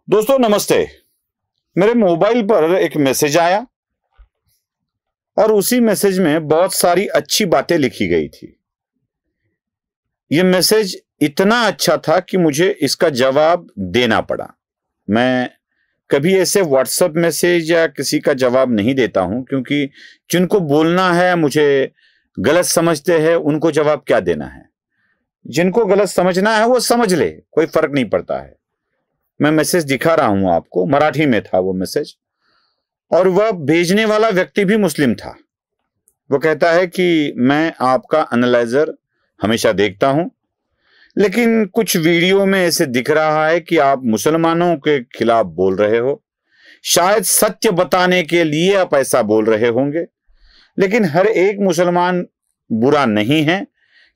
दोस्तों नमस्ते। मेरे मोबाइल पर एक मैसेज आया और उसी मैसेज में बहुत सारी अच्छी बातें लिखी गई थी। यह मैसेज इतना अच्छा था कि मुझे इसका जवाब देना पड़ा। मैं कभी ऐसे व्हाट्सएप मैसेज या किसी का जवाब नहीं देता हूं, क्योंकि जिनको बोलना है मुझे गलत समझते हैं, उनको जवाब क्या देना है। जिनको गलत समझना है वो समझ ले, कोई फर्क नहीं पड़ता है। मैं मैसेज दिखा रहा हूं आपको, मराठी में था वो मैसेज, और वह भेजने वाला व्यक्ति भी मुस्लिम था। वो कहता है कि मैं आपका एनालाइजर हमेशा देखता हूं, लेकिन कुछ वीडियो में ऐसे दिख रहा है कि आप मुसलमानों के खिलाफ बोल रहे हो। शायद सत्य बताने के लिए आप ऐसा बोल रहे होंगे, लेकिन हर एक मुसलमान बुरा नहीं है।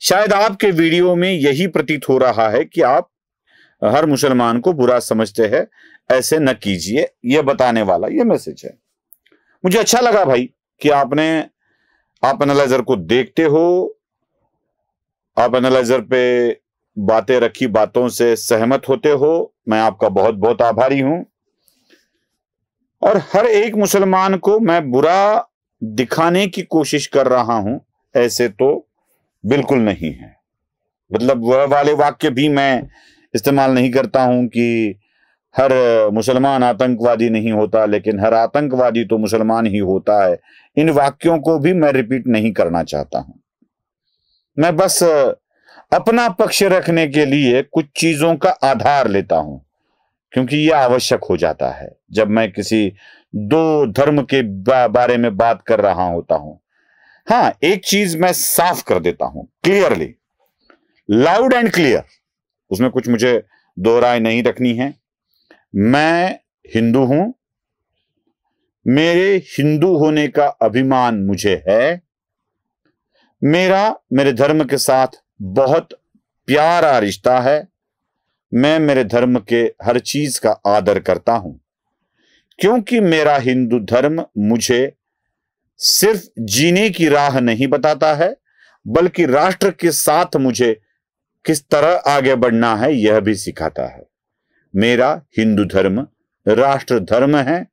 शायद आपके वीडियो में यही प्रतीत हो रहा है कि आप हर मुसलमान को बुरा समझते हैं। ऐसे न कीजिए, यह बताने वाला यह मैसेज है। मुझे अच्छा लगा भाई कि आप एनालाइजर को देखते हो, आप एनालाइजर पे बातें रखी बातों से सहमत होते हो। मैं आपका बहुत बहुत आभारी हूं। और हर एक मुसलमान को मैं बुरा दिखाने की कोशिश कर रहा हूं, ऐसे तो बिल्कुल नहीं है। मतलब वह वाले वाक्य भी मैं इस्तेमाल नहीं करता हूं कि हर मुसलमान आतंकवादी नहीं होता, लेकिन हर आतंकवादी तो मुसलमान ही होता है। इन वाक्यों को भी मैं रिपीट नहीं करना चाहता हूं। मैं बस अपना पक्ष रखने के लिए कुछ चीजों का आधार लेता हूं, क्योंकि यह आवश्यक हो जाता है जब मैं किसी दो धर्म के बारे में बात कर रहा होता हूं। हाँ, एक चीज मैं साफ कर देता हूं, क्लियरली, लाउड एंड क्लियर, उसमें कुछ मुझे दोहराई नहीं रखनी है। मैं हिंदू हूं, मेरे हिंदू होने का अभिमान मुझे है। मेरे धर्म के साथ बहुत प्यारा रिश्ता है। मैं मेरे धर्म के हर चीज का आदर करता हूं, क्योंकि मेरा हिंदू धर्म मुझे सिर्फ जीने की राह नहीं बताता है, बल्कि राष्ट्र के साथ मुझे किस तरह आगे बढ़ना है यह भी सिखाता है। मेरा हिंदू धर्म राष्ट्र धर्म है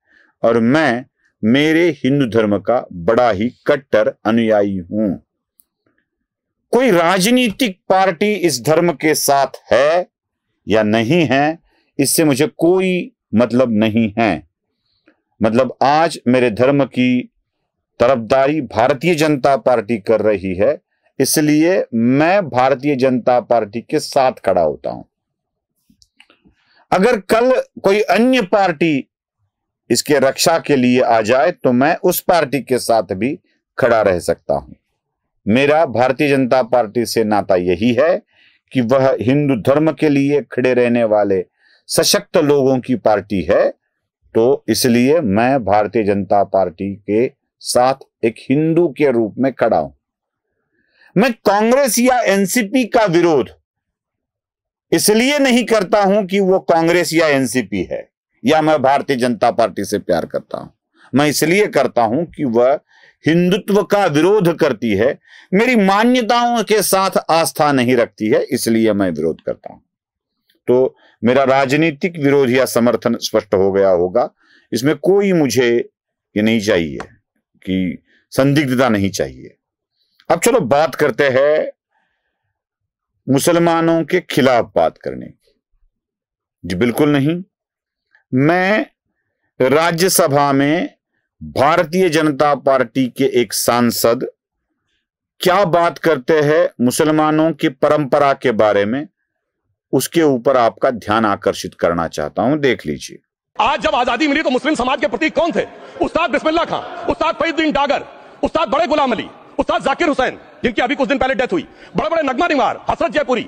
और मैं मेरे हिंदू धर्म का बड़ा ही कट्टर अनुयायी हूं। कोई राजनीतिक पार्टी इस धर्म के साथ है या नहीं है, इससे मुझे कोई मतलब नहीं है। मतलब आज मेरे धर्म की तरफदारी भारतीय जनता पार्टी कर रही है, इसलिए मैं भारतीय जनता पार्टी के साथ खड़ा होता हूं। अगर कल कोई अन्य पार्टी इसके रक्षा के लिए आ जाए तो मैं उस पार्टी के साथ भी खड़ा रह सकता हूं। मेरा भारतीय जनता पार्टी से नाता यही है कि वह हिंदू धर्म के लिए खड़े रहने वाले सशक्त लोगों की पार्टी है। तो इसलिए मैं भारतीय जनता पार्टी के साथ एक हिंदू के रूप में खड़ा हूं। मैं कांग्रेस या एनसीपी का विरोध इसलिए नहीं करता हूं कि वो कांग्रेस या एनसीपी है, या मैं भारतीय जनता पार्टी से प्यार करता हूं। मैं इसलिए करता हूं कि वह हिंदुत्व का विरोध करती है, मेरी मान्यताओं के साथ आस्था नहीं रखती है, इसलिए मैं विरोध करता हूं। तो मेरा राजनीतिक विरोध या समर्थन स्पष्ट हो गया होगा। इसमें कोई मुझे ये नहीं चाहिए कि संदिग्धता नहीं चाहिए। अब चलो बात करते हैं मुसलमानों के खिलाफ बात करने की। जी बिल्कुल नहीं। मैं राज्यसभा में भारतीय जनता पार्टी के एक सांसद क्या बात करते हैं मुसलमानों की परंपरा के बारे में, उसके ऊपर आपका ध्यान आकर्षित करना चाहता हूं। देख लीजिए। आज जब आजादी मिली तो मुस्लिम समाज के प्रतीक कौन थे? उस्ताद बिस्मिल्लाह खां, उस्ताद फरीदुद्दीन डागर, उस्ताद बड़े गुलाम अली, उस्ताद जाकिर हुसैन, जिनकी अभी कुछ दिन पहले डेथ हुई, बड़े बड़े नगमा निवार, हसरत जयपुरी,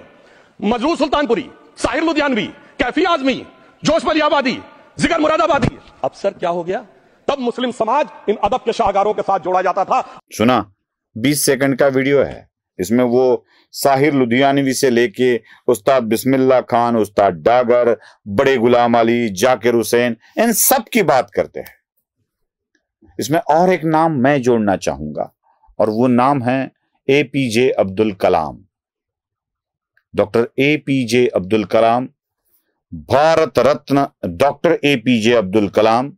मजरूर सुल्तानपुरी, साहिर लुधियानवी, कैफी आजमी, जोश मलियाबादी, जिगर मुरादाबादी। अब सर क्या हो गया? तब मुस्लिम समाज इन अदब के शाहकारों के साथ जोड़ा जाता था। सुना, 20 सेकंड का वीडियो है। इसमें वो साहिर लुधियानवी से लेके उस्ताद बिस्मिल्लाह खान, उस्ताद डागर, बड़े गुलाम अली, जाकिर हुसैन, इन सब की बात करते हैं। इसमें और एक नाम मैं जोड़ना चाहूंगा, और वो नाम है APJ Abdul Kalam. Doctor APJ Abdul Kalam Bharat Ratna doctor APJ Abdul Kalam,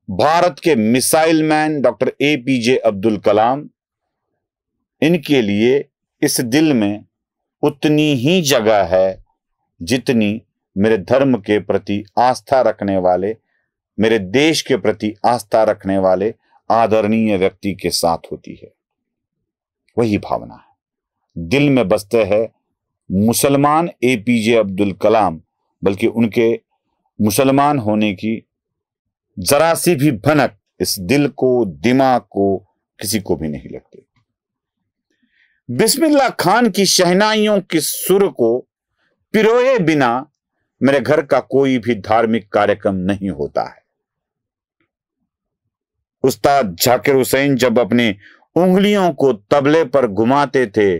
Bharat के missile man doctor APJ Abdul Kalam, इनके लिए इस दिल में उतनी ही जगह है जितनी मेरे धर्म के प्रति आस्था रखने वाले, मेरे देश के प्रति आस्था रखने वाले आदरणीय व्यक्ति के साथ होती है। वही भावना है दिल में बसते हैं मुसलमान एपीजे अब्दुल कलाम, बल्कि उनके मुसलमान होने की जरा सी भी भनक इस दिल को, दिमाग को किसी को भी नहीं लगती। बिस्मिल्लाह खान की शहनाइयों के सुर को पिरोए बिना मेरे घर का कोई भी धार्मिक कार्यक्रम नहीं होता है। उस्ताद जाकिर हुसैन जब अपनी उंगलियों को तबले पर घुमाते थे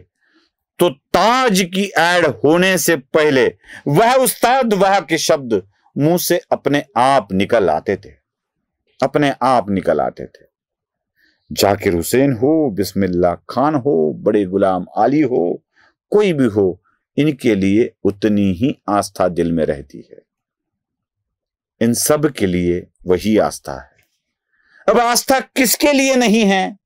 तो ताज की ऐड होने से पहले वह उस्ताद वह के शब्द मुंह से अपने आप निकल आते थे, अपने आप निकल आते थे। जाकिर हुसैन हो, बिस्मिल्लाह खान हो, बड़े गुलाम आली हो, कोई भी हो, इनके लिए उतनी ही आस्था दिल में रहती है। इन सब के लिए वही आस्था है। अब आस्था किसके लिए नहीं है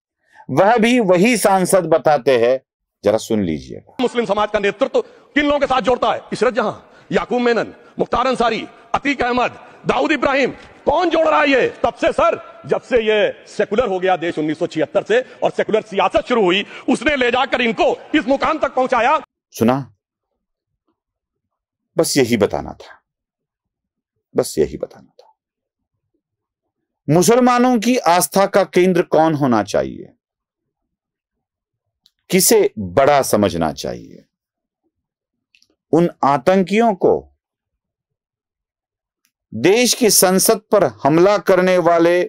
वह भी वही सांसद बताते हैं, जरा सुन लीजिएगा। मुस्लिम समाज का नेतृत्व किन लोगों के साथ जोड़ता है? इशरत जहां, याकूब मेनन, मुख्तार अंसारी, अतीक अहमद, दाऊद इब्राहिम, कौन जोड़ रहा है ये? तब से सर, जब से ये सेकुलर हो गया देश 1976 से और सेकुलर सियासत शुरू हुई, उसने ले जाकर इनको इस मुकाम तक पहुंचाया। सुना? बस यही बताना था, बस यही बताना था। मुसलमानों की आस्था का केंद्र कौन होना चाहिए, किसे बड़ा समझना चाहिए? उन आतंकियों को, देश की संसद पर हमला करने वाले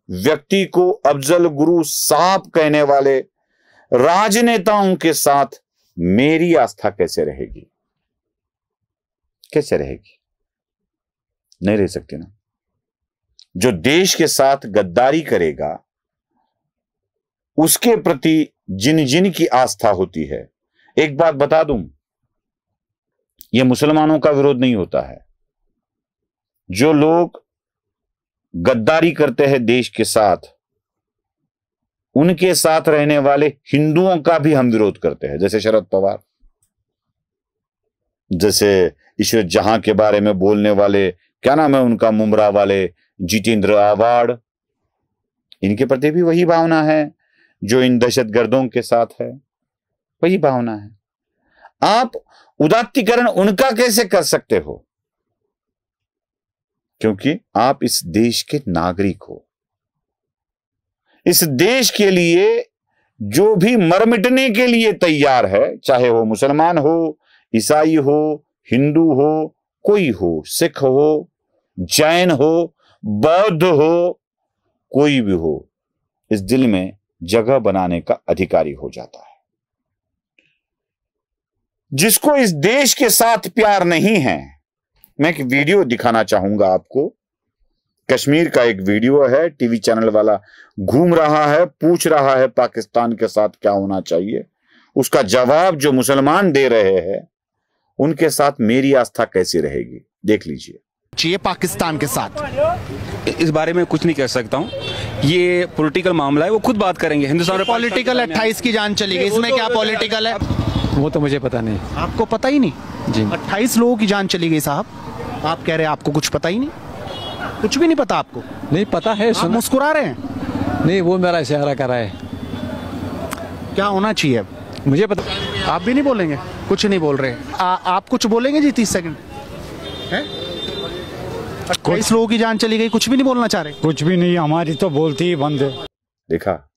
व्यक्ति को अफजल गुरु साहब कहने वाले राजनेताओं के साथ मेरी आस्था कैसे रहेगी? कैसे रहेगी? नहीं रह सकती ना। जो देश के साथ गद्दारी करेगा उसके प्रति जिन जिन की आस्था होती है, एक बात बता दूं, यह मुसलमानों का विरोध नहीं होता है। जो लोग गद्दारी करते हैं देश के साथ, उनके साथ रहने वाले हिंदुओं का भी हम विरोध करते हैं। जैसे शरद पवार, जैसे इशरत जहां के बारे में बोलने वाले, क्या नाम है उनका, मुमरा वाले जितेंद्र आवाड़, इनके प्रति भी वही भावना है जो इन दहशतगर्दों के साथ है, वही भावना है। आप उदात्तीकरण उनका कैसे कर सकते हो? क्योंकि आप इस देश के नागरिक हो। इस देश के लिए जो भी मर मिटने के लिए तैयार है, चाहे वो मुसलमान हो, ईसाई हो, हिंदू हो, कोई हो, सिख हो, जैन हो, बौद्ध हो, कोई भी हो, इस दिल में जगह बनाने का अधिकारी हो जाता है। जिसको इस देश के साथ प्यार नहीं है, मैं एक वीडियो दिखाना चाहूंगा आपको। कश्मीर का एक वीडियो है, टीवी चैनल वाला घूम रहा है, पूछ रहा है पाकिस्तान के साथ क्या होना चाहिए। उसका जवाब जो मुसलमान दे रहे हैं, उनके साथ मेरी आस्था कैसी रहेगी, देख लीजिए। चाहिए पाकिस्तान के साथ, इस बारे में कुछ नहीं कह सकता हूँ, ये पॉलिटिकल मामला है, वो खुद बात करेंगे। हिंदुस्तान में पॉलिटिकल 28 की जान चली गई, इसमें क्या पॉलिटिकल है? वो तो मुझे पता नहीं। आपको पता ही नहीं जी। 28 लोगों की जान चली गई साहब, आप कह रहे हैं आपको कुछ पता ही नहीं? कुछ भी नहीं पता आपको? नहीं पता है, आप मुस्कुरा रहे हैं। नहीं, वो मेरा इशारा कर रहा है। क्या होना चाहिए? मुझे पता। आप भी नहीं बोलेंगे? कुछ नहीं बोल रहे। आप कुछ बोलेंगे जी? 30 सेकंड है। 28 लोगों की जान चली गई, कुछ भी नहीं बोलना चाह रहे? कुछ भी नहीं, हमारी तो बोलती ही बंद है। देखा,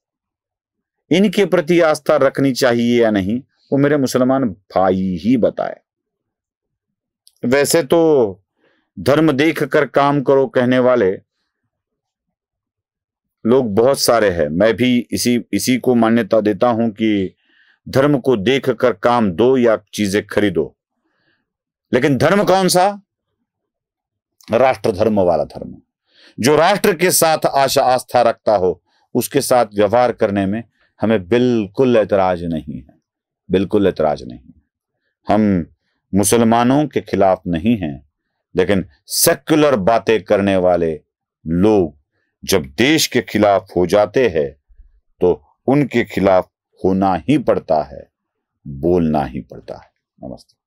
इनके प्रति आस्था रखनी चाहिए या नहीं, वो मेरे मुसलमान भाई ही बताए। वैसे तो धर्म देख कर काम करो कहने वाले लोग बहुत सारे हैं। मैं भी इसी को मान्यता देता हूं कि धर्म को देख कर काम दो या चीजें खरीदो, लेकिन धर्म कौन सा? राष्ट्र धर्म वाला धर्म, जो राष्ट्र के साथ आस्था रखता हो, उसके साथ व्यवहार करने में हमें बिल्कुल ऐतराज नहीं है, बिल्कुल ऐतराज नहीं है। हम मुसलमानों के खिलाफ नहीं हैं, लेकिन सेक्युलर बातें करने वाले लोग जब देश के खिलाफ हो जाते हैं तो उनके खिलाफ होना ही पड़ता है, बोलना ही पड़ता है। नमस्ते।